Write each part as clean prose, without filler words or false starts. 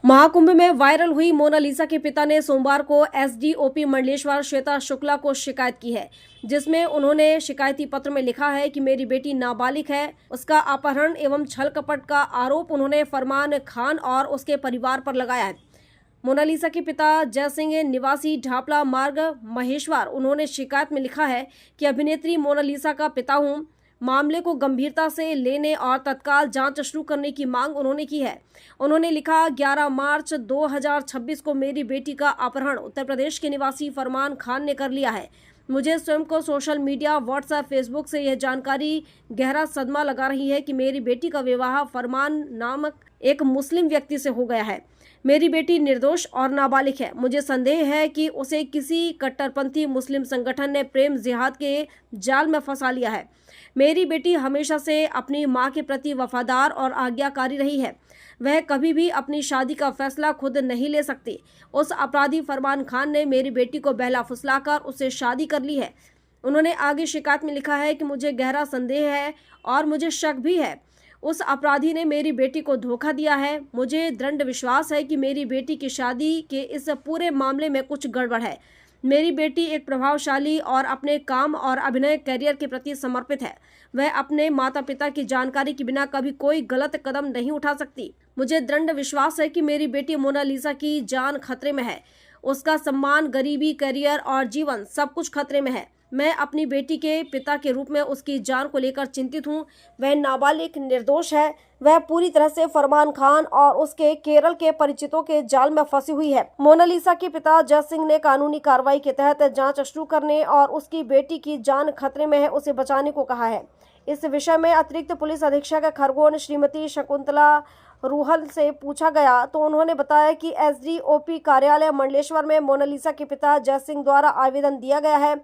महाकुंभ में वायरल हुई मोनालिसा के पिता ने सोमवार को एसडीओपी मंडलेश्वर श्वेता शुक्ला को शिकायत की है, जिसमें उन्होंने शिकायती पत्र में लिखा है कि मेरी बेटी नाबालिग है। उसका अपहरण एवं छल कपट का आरोप उन्होंने फरमान खान और उसके परिवार पर लगाया है। मोनालिसा के पिता जय सिंह निवासी ढापला मार्ग महेश्वर उन्होंने शिकायत में लिखा है कि अभिनेत्री मोनालिसा का पिता हूं। मामले को गंभीरता से लेने और तत्काल जांच शुरू करने की मांग उन्होंने की है। उन्होंने लिखा, 11 मार्च 2026 को मेरी बेटी का अपहरण उत्तर प्रदेश के निवासी फरमान खान ने कर लिया है। मुझे स्वयं को सोशल मीडिया, व्हाट्सएप, फेसबुक से यह जानकारी गहरा सदमा लगा रही है कि मेरी बेटी का विवाह फरमान नामक एक मुस्लिम व्यक्ति से हो गया है। मेरी बेटी निर्दोष और नाबालिग है। मुझे संदेह है कि उसे किसी कट्टरपंथी मुस्लिम संगठन ने प्रेम जिहाद के जाल में फंसा लिया है। मेरी बेटी हमेशा से अपनी मां के प्रति वफादार और आज्ञाकारी रही है। वह कभी भी अपनी शादी का फैसला खुद नहीं ले सकती। उस अपराधी फरमान खान ने मेरी बेटी को बहला फुसलाकर उससे शादी कर ली है। उन्होंने आगे शिकायत में लिखा है कि मुझे गहरा संदेह है और मुझे शक भी है। उस अपराधी ने मेरी बेटी को धोखा दिया है। मुझे दृढ़ विश्वास है कि मेरी बेटी की शादी के इस पूरे मामले में कुछ गड़बड़ है। मेरी बेटी एक प्रभावशाली और अपने काम और अभिनय करियर के प्रति समर्पित है। वह अपने माता पिता की जानकारी के बिना कभी कोई गलत कदम नहीं उठा सकती। मुझे दृढ़ विश्वास है कि मेरी बेटी मोनालिसा की जान खतरे में है। उसका सम्मान, गरीबी, करियर और जीवन सब कुछ खतरे में है। मैं अपनी बेटी के पिता के रूप में उसकी जान को लेकर चिंतित हूं। वह नाबालिग, निर्दोष है। वह पूरी तरह से फरमान खान और उसके केरल के परिचितों के जाल में फंसी हुई है। मोनालिसा के पिता जय सिंह ने कानूनी कार्रवाई के तहत जांच शुरू करने और उसकी बेटी की जान खतरे में है उसे बचाने को कहा है। इस विषय में अतिरिक्त पुलिस अधीक्षक खरगोन श्रीमती शकुंतला रूहल से पूछा गया तो उन्होंने बताया कि एसडीओपी कार्यालय मंडलेश्वर में मोनालिसा के पिता जय सिंह द्वारा आवेदन दिया गया है।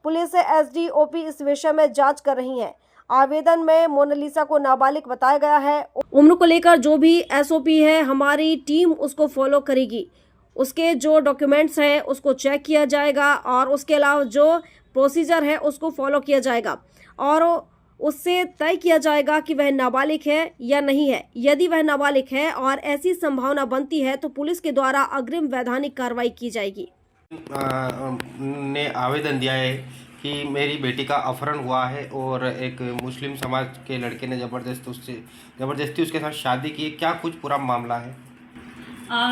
पुलिस एसडीओपी इस विषय में जांच कर रही है। आवेदन में मोनालिसा को नाबालिग बताया गया है। उम्र को लेकर जो भी एसओपी है, हमारी टीम उसको फॉलो करेगी। उसके जो डॉक्यूमेंट्स हैं उसको चेक किया जाएगा और उसके अलावा जो प्रोसीजर है उसको फॉलो किया जाएगा और उससे तय किया जाएगा कि वह नाबालिग है या नहीं है। यदि वह नाबालिग है और ऐसी संभावना बनती है तो पुलिस के द्वारा अग्रिम वैधानिक कार्रवाई की जाएगी। ने आवेदन दिया है कि मेरी बेटी का अपहरण हुआ है और एक मुस्लिम समाज के लड़के ने ज़बरदस्ती उसके साथ शादी की। क्या कुछ पूरा मामला है?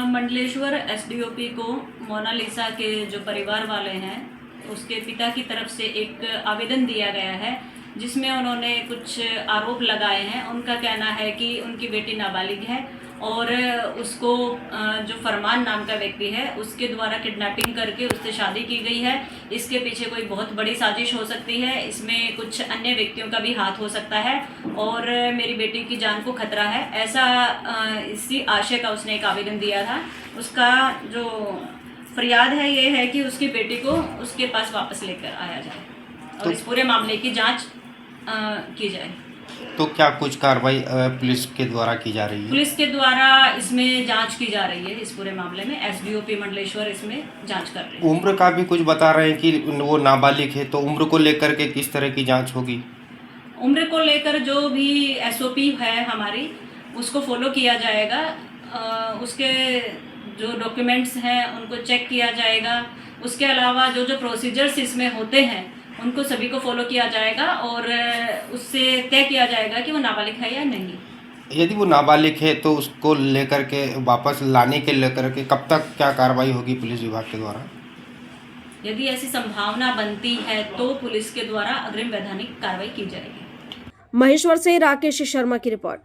मंडलेश्वर एसडीओपी को मोनालिसा के जो परिवार वाले हैं उसके पिता की तरफ से एक आवेदन दिया गया है, जिसमें उन्होंने कुछ आरोप लगाए हैं। उनका कहना है कि उनकी बेटी नाबालिग है और उसको जो फरमान नाम का व्यक्ति है उसके द्वारा किडनैपिंग करके उससे शादी की गई है। इसके पीछे कोई बहुत बड़ी साजिश हो सकती है। इसमें कुछ अन्य व्यक्तियों का भी हाथ हो सकता है और मेरी बेटी की जान को खतरा है, ऐसा इसी आशय का उसने एक आवेदन दिया था। उसका जो फरियाद है ये है कि उसकी बेटी को उसके पास वापस लेकर आया जाए और इस पूरे मामले की जाँच की जाए। तो क्या कुछ कार्रवाई पुलिस के द्वारा की जा रही है? पुलिस के द्वारा इसमें जांच की जा रही है। इस पूरे मामले में एसडीओपी मंडलेश्वर इसमें जांच कर रही है। उम्र का भी कुछ बता रहे हैं कि वो नाबालिग है, तो उम्र को लेकर के किस तरह की जांच होगी? उम्र को लेकर जो भी एसओपी है हमारी उसको फॉलो किया जाएगा। उसके जो डॉक्यूमेंट्स हैं उनको चेक किया जाएगा। उसके अलावा जो जो प्रोसीजर्स इसमें होते हैं उनको सभी को फॉलो किया जाएगा और उससे तय किया जाएगा कि वो नाबालिग है या नहीं। यदि वो नाबालिग है तो उसको लेकर के वापस लाने के लेकर के कब तक क्या कार्रवाई होगी पुलिस विभाग के द्वारा? यदि ऐसी संभावना बनती है तो पुलिस के द्वारा अग्रिम वैधानिक कार्रवाई की जाएगी। महेश्वर से राकेश शर्मा की रिपोर्ट।